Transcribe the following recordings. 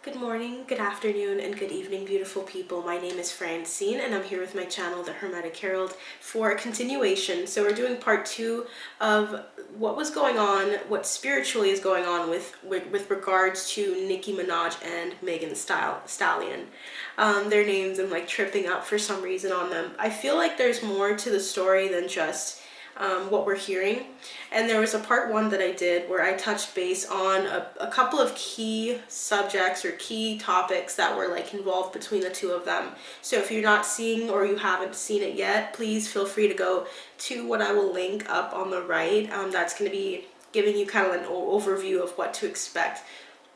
Good morning, good afternoon, and good evening, beautiful people. My name is Francine, and I'm here with my channel, The Hermetic Herald, for a continuation. So we're doing part 2 of what was going on, what spiritually is going on with regards to Nicki Minaj and Megan Stallion. Their names, I'm like tripping up for some reason on them. I feel like there's more to the story than just what we're hearing. And there was a part 1 that I did where I touched base on a couple of key subjects or key topics that were like involved between the two of them. So if you're not seeing or you haven't seen it yet, please feel free to go to what I will link up on the right. That's going to be giving you kind of an overview of what to expect.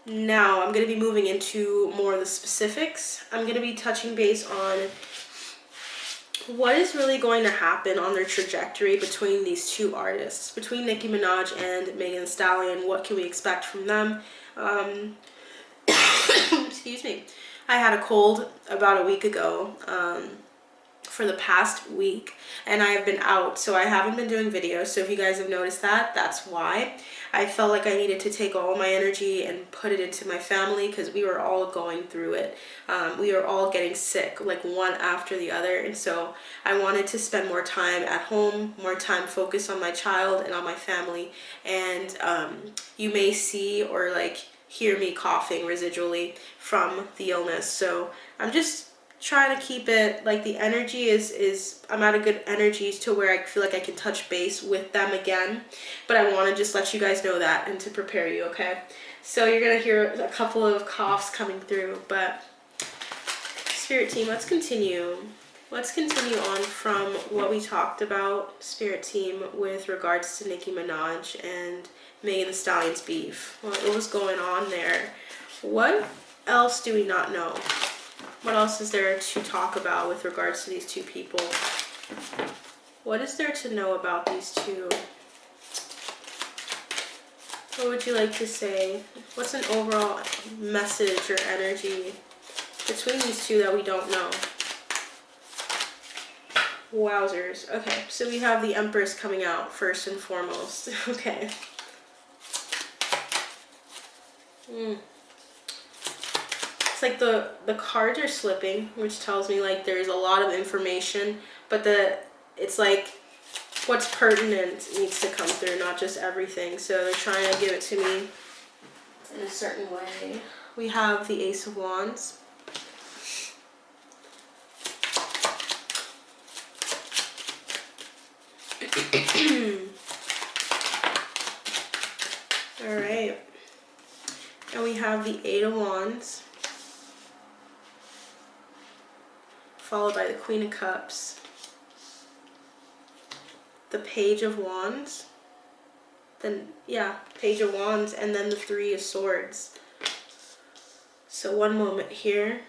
Now I'm going to be moving into more of the specifics. I'm going to be touching base on what is really going to happen on their trajectory between these two artists, between Nicki Minaj and Megan Thee Stallion. What can we expect from them? Excuse me. I had a cold about a week ago. For the past week, and I have been out, so I haven't been doing videos. So if you guys have noticed that, that's why. I felt like I needed to take all my energy and put it into my family because we were all going through it. We were all getting sick, like one after the other, and so I wanted to spend more time at home, more time focused on my child and on my family. And you may see or like hear me coughing residually from the illness, so I'm just trying to keep it like the energy is I'm at a good energy to where I feel like I can touch base with them again. But I want to just let you guys know that and to prepare you, okay? So you're gonna hear a couple of coughs coming through, but Spirit team, let's continue on from what we talked about, Spirit team, with regards to Nicki Minaj and Megan Thee Stallion's beef. What was going on there? What else do we not know? What else is there to talk about with regards to these two people? What is there to know about these two? What would you like to say? What's an overall message or energy between these two that we don't know? Wowzers. Okay, so we have the Empress coming out first and foremost. Okay. It's like the cards are slipping, which tells me like there's a lot of information, but it's like what's pertinent needs to come through, not just everything. So they're trying to give it to me in a certain way. We have the Ace of Wands. All right. And we have the Eight of Wands, followed by the Queen of Cups, the Page of Wands, Page of Wands, and then the Three of Swords. So one moment here.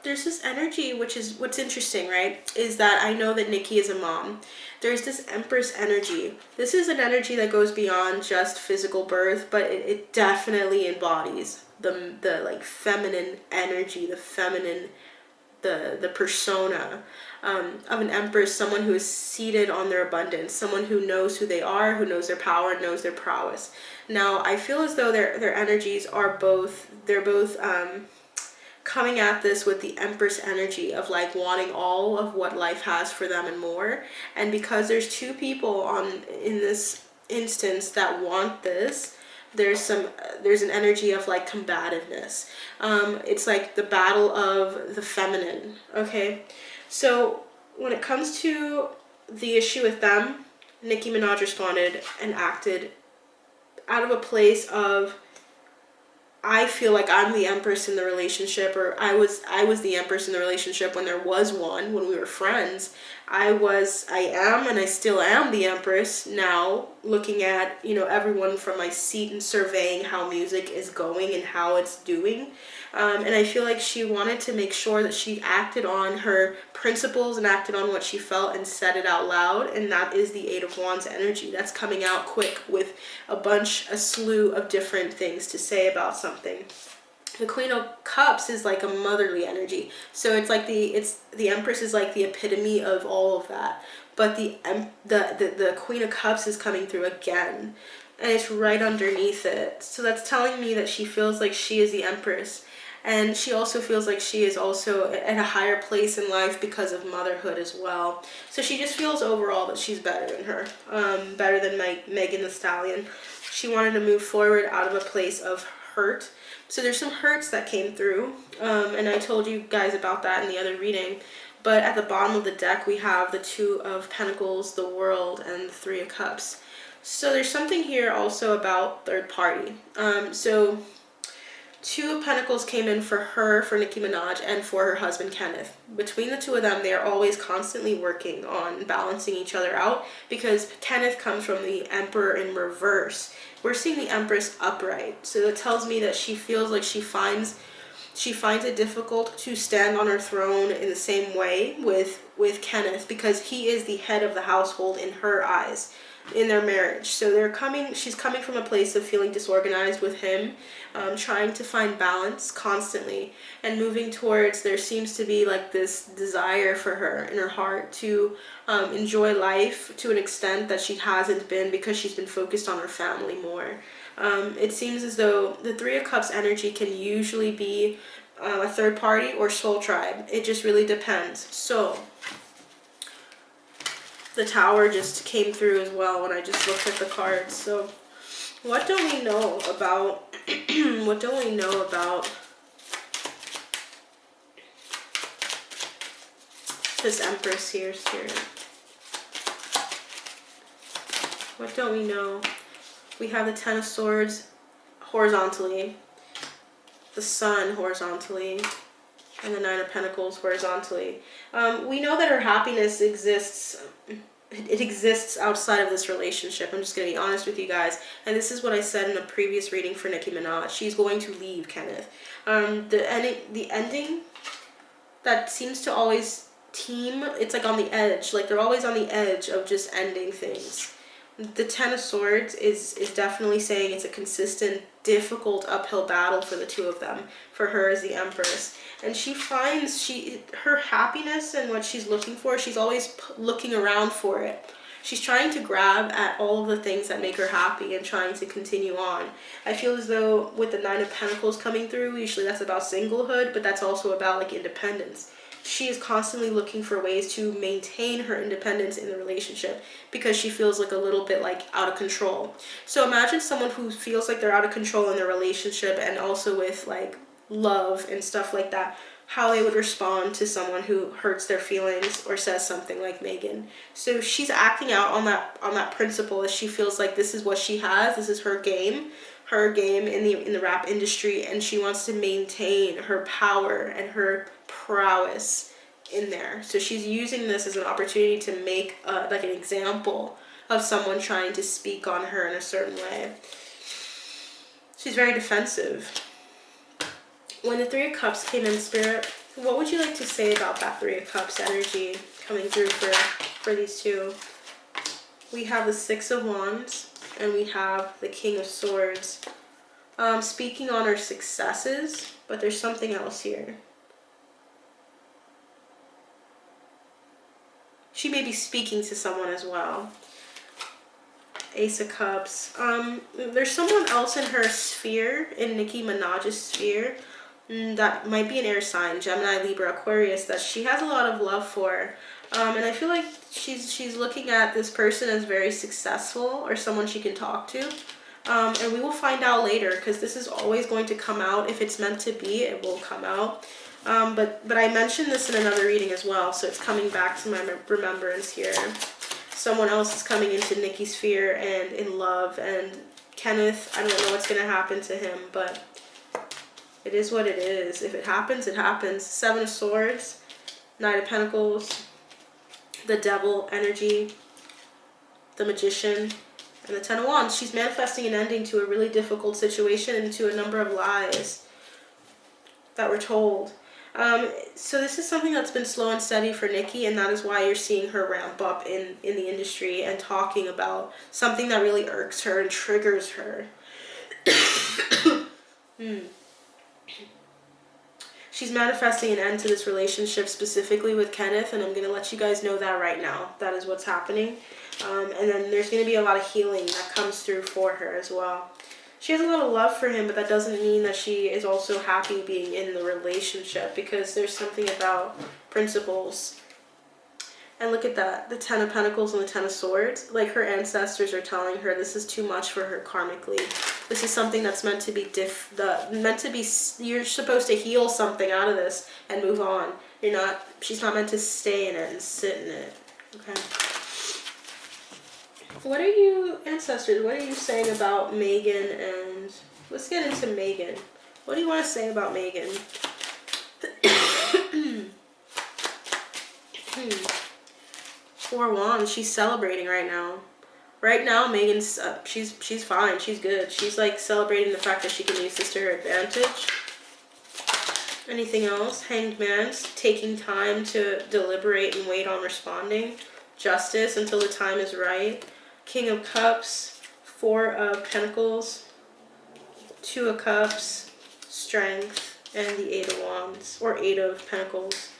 There's this energy, which is what's interesting, right? Is that I know that Nicki is a mom. There's this Empress energy. This is an energy that goes beyond just physical birth, but it definitely embodies the like feminine energy, the feminine, the persona of an Empress, someone who is seated on their abundance, someone who knows who they are, who knows their power, knows their prowess. Now, I feel as though their energies are both coming at this with the Empress energy of like wanting all of what life has for them and more. And because there's two people in this instance that want this, there's an energy of like combativeness. It's like the battle of the feminine. Okay, so when it comes to the issue with them, Nicki Minaj responded and acted out of a place of, I feel like I'm the Empress in the relationship, or I was the Empress in the relationship when there was one, when we were friends. I am, and I still am the Empress now, looking at, you know, everyone from my seat and surveying how music is going and how it's doing. And I feel like she wanted to make sure that she acted on her principles and acted on what she felt and said it out loud. And that is the Eight of Wands energy. That's coming out quick with a slew of different things to say about something. The Queen of Cups is like a motherly energy. So it's like the Empress is like the epitome of all of that. But the Queen of Cups is coming through again. And it's right underneath it. So that's telling me that she feels like she is the Empress. And she also feels like she is also at a higher place in life because of motherhood as well. So she just feels overall that she's better than her. Better than Megan Thee Stallion. She wanted to move forward out of a place of hurt. So there's some hurts that came through. And I told you guys about that in the other reading. But at the bottom of the deck, we have the Two of Pentacles, the World, and the Three of Cups. So there's something here also about third party. So Two of Pentacles came in for her, for Nicki Minaj, and for her husband, Kenneth. Between the two of them, they are always constantly working on balancing each other out because Kenneth comes from the Emperor in reverse. We're seeing the Empress upright. So it tells me that she feels like she finds it difficult to stand on her throne in the same way with Kenneth because he is the head of the household in her eyes in their marriage. So she's coming from a place of feeling disorganized with him, trying to find balance constantly and moving towards, there seems to be like this desire for her in her heart to enjoy life to an extent that she hasn't been because she's been focused on her family more. It seems as though the Three of Cups energy can usually be a third party or soul tribe. It just really depends. So the Tower just came through as well when I just looked at the cards. So what do we know about what do we know about this Empress here, Spirit? What don't we know? We have the Ten of Swords horizontally, the Sun horizontally, and the Nine of Pentacles horizontally. We know that her happiness exists. It exists outside of this relationship. I'm just going to be honest with you guys. And this is what I said in a previous reading for Nicki Minaj. She's going to leave Kenneth. The ending that seems to always team, it's like on the edge. Like they're always on the edge of just ending things. The Ten of Swords is definitely saying it's a consistent, difficult uphill battle for the two of them. For her as the Empress. And she finds her happiness and what she's looking for, she's always looking around for it. She's trying to grab at all of the things that make her happy and trying to continue on. I feel as though with the Nine of Pentacles coming through, usually that's about singlehood, but that's also about like independence. She is constantly looking for ways to maintain her independence in the relationship because she feels like a little bit like out of control. So imagine someone who feels like they're out of control in their relationship and also with like love and stuff like that, how they would respond to someone who hurts their feelings or says something like Megan. So she's acting out on that principle as she feels like this is what she has, this is her game in the rap industry, and she wants to maintain her power and her prowess in there. So she's using this as an opportunity to make like an example of someone trying to speak on her in a certain way. She's very defensive. When the Three of Cups came in, Spirit, what would you like to say about that Three of Cups energy coming through for these two? We have the Six of Wands and we have the King of Swords. Speaking on her successes, but there's something else here. She may be speaking to someone as well. Ace of Cups. There's someone else in her sphere, in Nicki Minaj's sphere, that might be an air sign, Gemini, Libra, Aquarius, that she has a lot of love for. And I feel like she's looking at this person as very successful or someone she can talk to. And we will find out later because this is always going to come out. If it's meant to be, it will come out. But I mentioned this in another reading as well, so it's coming back to my remembrance here. Someone else is coming into Nicki's sphere and in love, and Kenneth, I don't know what's going to happen to him, but It is what it is. If it happens, it happens. Seven of Swords, Knight of Pentacles, the Devil energy, the Magician, and the Ten of Wands. She's manifesting an ending to a really difficult situation and to a number of lies that were told. So this is something that's been slow and steady for Nicki, and that is why you're seeing her ramp up in the industry and talking about something that really irks her and triggers her. She's manifesting an end to this relationship specifically with Kenneth, and I'm going to let you guys know that right now. That is what's happening. And then there's going to be a lot of healing that comes through for her as well. She has a lot of love for him, but that doesn't mean that she is also happy being in the relationship, because there's something about principles. And look at that, the Ten of Pentacles and the Ten of Swords. Like, her ancestors are telling her this is too much for her karmically. This is something that's meant to be you're supposed to heal something out of this and move on. She's not meant to stay in it and sit in it. Okay. What are you, ancestors, what are you saying about Megan? And let's get into Megan. What do you want to say about Megan? Four Wands. She's celebrating right now. Right now, Megan's she's fine. She's good. She's like celebrating the fact that she can use this to her advantage. Anything else? Hanged Man's taking time to deliberate and wait on responding. Justice until the time is right. King of Cups, Four of Pentacles, Two of Cups, Strength, and the Eight of Wands, or Eight of Pentacles.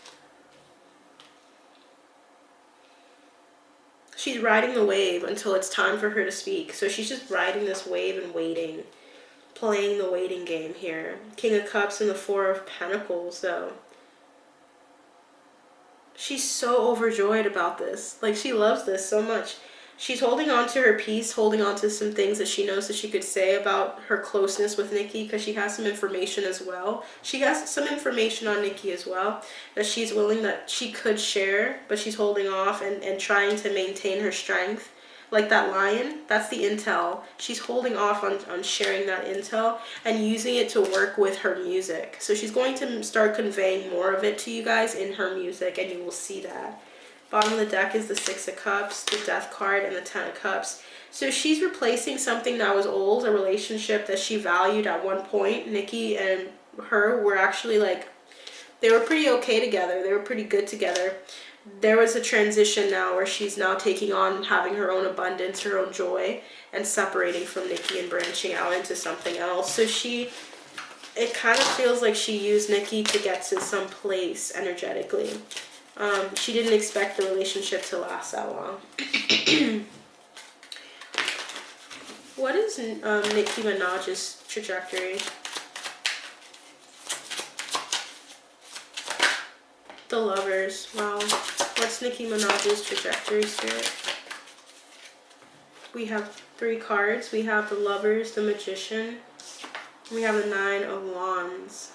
She's riding the wave until it's time for her to speak. So she's just riding this wave and waiting, playing the waiting game here. King of Cups and the Four of Pentacles, though. She's so overjoyed about this. Like, she loves this so much. She's holding on to her peace, holding on to some things that she knows that she could say about her closeness with Nicki, because she has some information as well. She has some information on Nicki as well that she's willing that she could share, but she's holding off and trying to maintain her strength. Like that lion, that's the intel. She's holding off on sharing that intel and using it to work with her music. So she's going to start conveying more of it to you guys in her music, and you will see that. Bottom of the deck is the Six of Cups, the Death card, and the Ten of Cups. So she's replacing something that was old, a relationship that she valued at one point. Nicki and her were actually like, they were pretty okay together. They were pretty good together. There was a transition now where she's now taking on having her own abundance, her own joy, and separating from Nicki and branching out into something else. So it kind of feels like she used Nicki to get to some place energetically. She didn't expect the relationship to last that long. What is Nicki Minaj's trajectory? The Lovers. Wow. What's Nicki Minaj's trajectory, Spirit? We have 3 cards. We have the Lovers, the Magician. We have the Nine of Wands.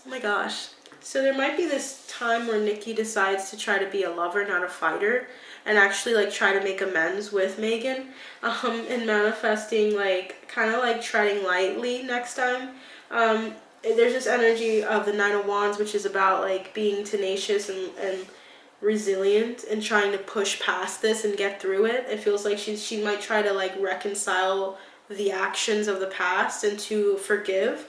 Oh my gosh. So there might be this time where Nicki decides to try to be a lover, not a fighter, and actually like try to make amends with Megan, and manifesting like kind of like treading lightly next time. There's this energy of the Nine of Wands, which is about like being tenacious and resilient and trying to push past this and get through it. It feels like she might try to like reconcile the actions of the past and to forgive.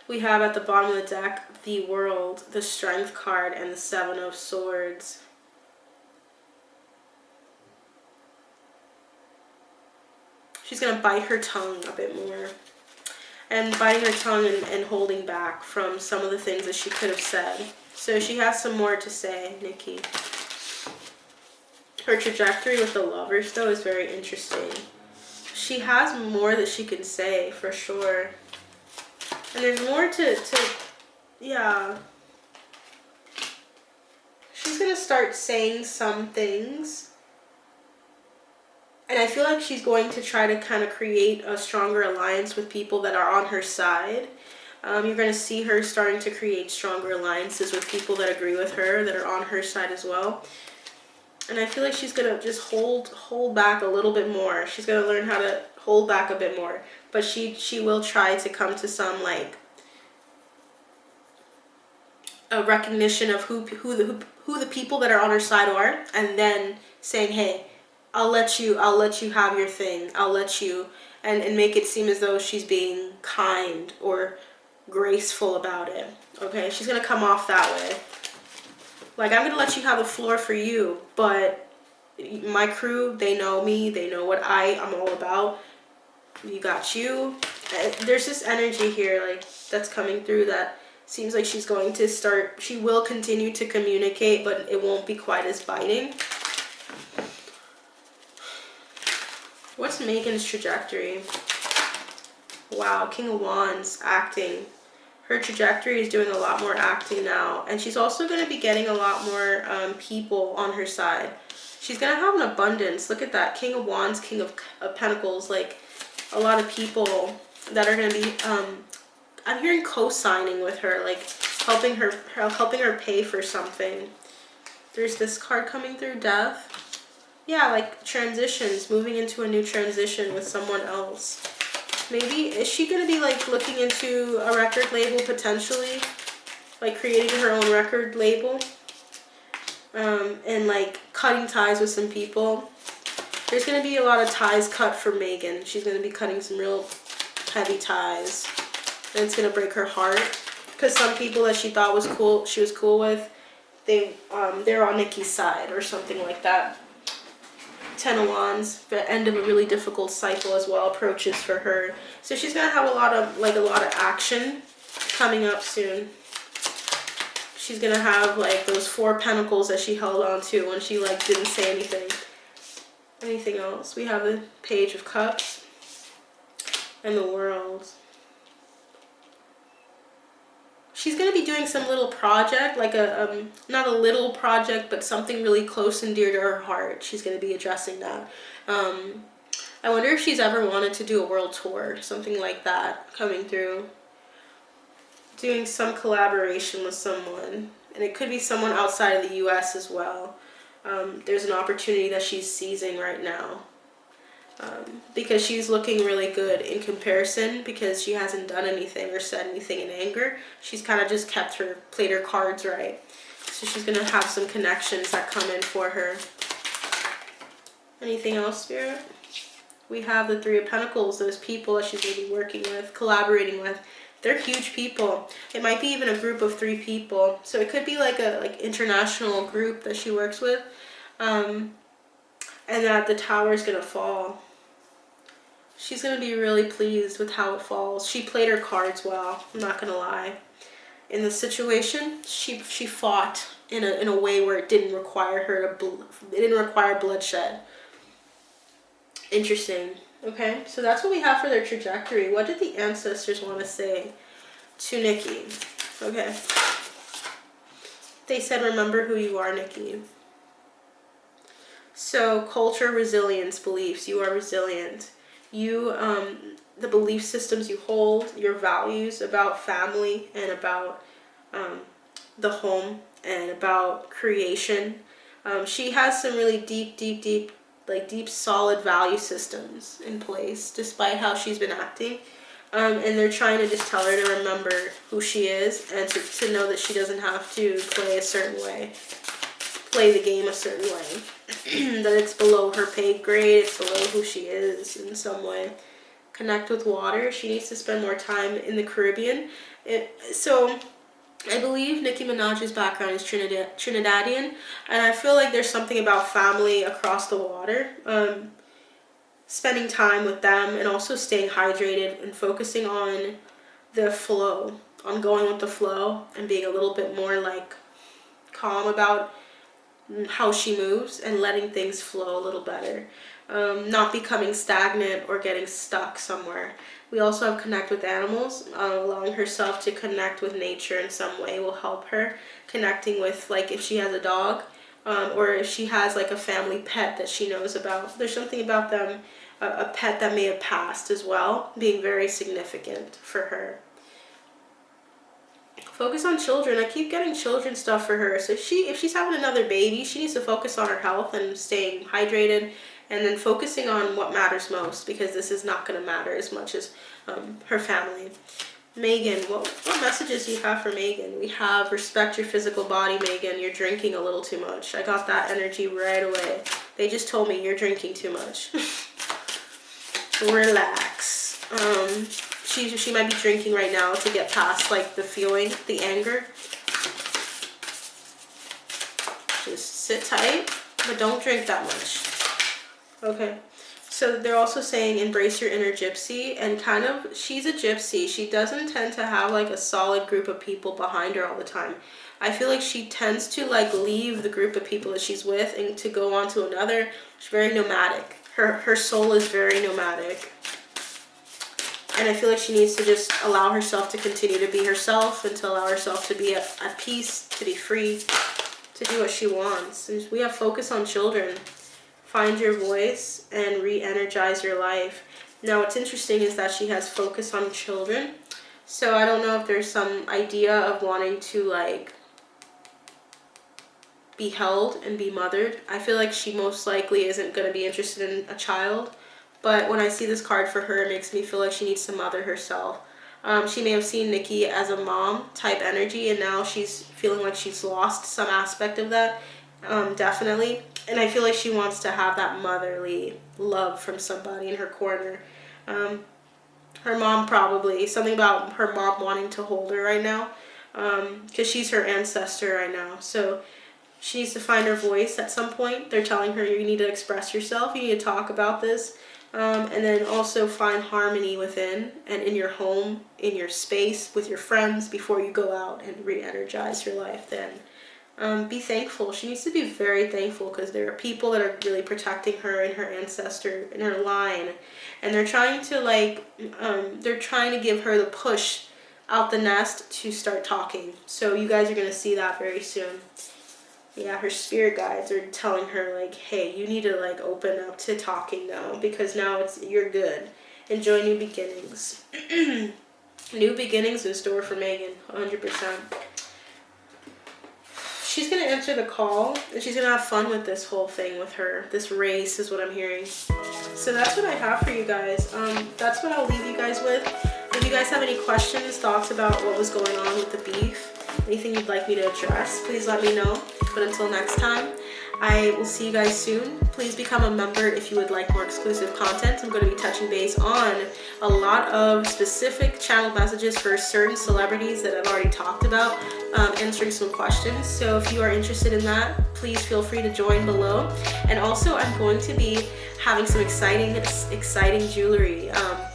We have at the bottom of the deck the World, the Strength card, and the Seven of Swords. She's going to bite her tongue a bit more. And biting her tongue and holding back from some of the things that she could have said. So she has some more to say, Nicki. Her trajectory with the Lovers, though, is very interesting. She has more that she can say, for sure. And there's more yeah. She's going to start saying some things. And I feel like she's going to try to kind of create a stronger alliance with people that are on her side. You're going to see her starting to create stronger alliances with people that agree with her, that are on her side as well. And I feel like she's gonna just hold back a little bit more. She's gonna learn how to hold back a bit more. But she will try to come to some like a recognition of who the people that are on her side are, and then saying, hey, I'll let you have your thing. I'll let you, and make it seem as though she's being kind or graceful about it. Okay, she's gonna come off that way. Like, I'm gonna let you have the floor for you, but my crew, they know me, they know what I'm all about. You got you. There's this energy here, like, that's coming through that seems like she's going to start, she will continue to communicate, but it won't be quite as biting. What's Megan's trajectory? Wow, King of Wands, acting. Her trajectory is doing a lot more acting now. And she's also going to be getting a lot more people on her side. She's going to have an abundance. Look at that. King of Wands, King of Pentacles. Like, a lot of people that are going to be... I'm hearing co-signing with her. Like, helping her pay for something. There's this card coming through, Death. Yeah, like transitions. Moving into a new transition with someone else. Maybe, is she going to be like looking into a record label potentially? Like creating her own record label? And like cutting ties with some people. There's going to be a lot of ties cut for Megan. She's going to be cutting some real heavy ties. And it's going to break her heart. Because some people that she thought was cool, she was cool with, they're on Nicki's side or something like that. 10 of Wands, the end of a really difficult cycle as well approaches for her. So she's gonna have a lot of action coming up soon. She's gonna have like those 4 pentacles that she held on to when she like didn't say anything. Anything else? We have the Page of Cups and the World. She's going to be doing some little project, like a, not a little project, but something really close and dear to her heart. She's going to be addressing that. I wonder if she's ever wanted to do a world tour, something like that coming through. Doing some collaboration with someone. And it could be someone outside of the US as well. There's an opportunity that she's seizing right now. Because she's looking really good in comparison, because she hasn't done anything or said anything in anger. She's kind of just played her cards right. So she's going to have some connections that come in for her. Anything else, Spirit? We have the 3 of Pentacles, those people that she's going to be working with, collaborating with. They're huge people. It might be even a group of 3 people. So it could be like a international group that she works with. And that the tower is going to fall. She's going to be really pleased with how it falls. She played her cards well, I'm not going to lie. In the situation, she fought in a way where it didn't require her to, it didn't require bloodshed. Interesting. Okay, so that's what we have for their trajectory. What did the ancestors want to say to Nicki? Okay. They said, remember who you are, Nicki. So, culture, resilience, beliefs. You are resilient. You, the belief systems you hold, your values about family and about the home and about creation. She has some really deep, solid value systems in place, despite how she's been acting. And they're trying to just tell her to remember who she is and to know that she doesn't have to play a certain way. Play the game a certain way. That it's below her pay grade, it's below who she is in some way. Connect with water. She needs to spend more time in the Caribbean. So I believe Nicki Minaj's background is Trinidadian, and I feel like there's something about family across the water. Spending time with them and also staying hydrated and focusing on the flow, on going with the flow and being a little bit more like calm about how she moves and letting things flow a little better. Not becoming stagnant or getting stuck somewhere. We also have connect with animals. Allowing herself to connect with nature in some way will help her. Connecting with, like, if she has a dog or if she has like a family pet that she knows about. There's something about them, a pet that may have passed as well, being very significant for her. Focus on children. I keep getting children stuff for her. So if she's having another baby, she needs to focus on her health and staying hydrated, and then focusing on what matters most, because this is not going to matter as much as her family. Megan, what messages do you have for Megan? We have respect your physical body, Megan. You're drinking a little too much. I got that energy right away. They just told me you're drinking too much. Relax. She might be drinking right now to get past like the feeling, the anger. Just sit tight, but don't drink that much. Okay. So they're also saying embrace your inner gypsy, and kind of, she's a gypsy. She doesn't tend to have like a solid group of people behind her all the time. I feel like she tends to like leave the group of people that she's with and to go on to another. She's very nomadic. Her soul is very nomadic. And I feel like she needs to just allow herself to continue to be herself, and to allow herself to be at peace, to be free, to do what she wants. And we have focus on children. Find your voice and re-energize your life. Now what's interesting is that she has focus on children. So I don't know if there's some idea of wanting to like be held and be mothered. I feel like she most likely isn't going to be interested in a child. But when I see this card for her, it makes me feel like she needs to mother herself. She may have seen Nicki as a mom type energy, and now she's feeling like she's lost some aspect of that. Definitely. And I feel like she wants to have that motherly love from somebody in her corner. Her mom probably, something about her mom wanting to hold her right now, because she's her ancestor right now. So she needs to find her voice at some point. They're telling her you need to express yourself, you need to talk about this. And then also find harmony within and in your home, in your space, with your friends before you go out and re-energize your life then. Be thankful. She needs to be very thankful, because there are people that are really protecting her and her ancestor in her line. And they're trying to like, they're trying to give her the push out the nest to start talking. So you guys are going to see that very soon. Yeah, her spirit guides are telling her like, hey, you need to like open up to talking now, because now you're good. Enjoy new beginnings. New beginnings in store for Megan, 100%. She's going to answer the call, and she's going to have fun with this whole thing with her. This race is what I'm hearing. So that's what I have for you guys. That's what I'll leave you guys with. If you guys have any questions, thoughts about what was going on with the beef, anything you'd like me to address, please let me know. But until next time, I will see you guys soon. Please become a member if you would like more exclusive content. I'm going to be touching base on a lot of specific channel messages for certain celebrities that I've already talked about, answering some questions. So if you are interested in that, please feel free to join below. And also, I'm going to be having some exciting jewelry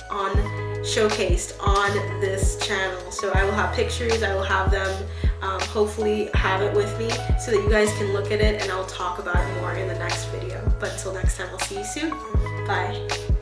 on showcased on this channel. So I will have pictures, I will have them hopefully have it with me so that you guys can look at it, and I'll talk about it more in the next video. But until next time, I'll see you soon. Bye.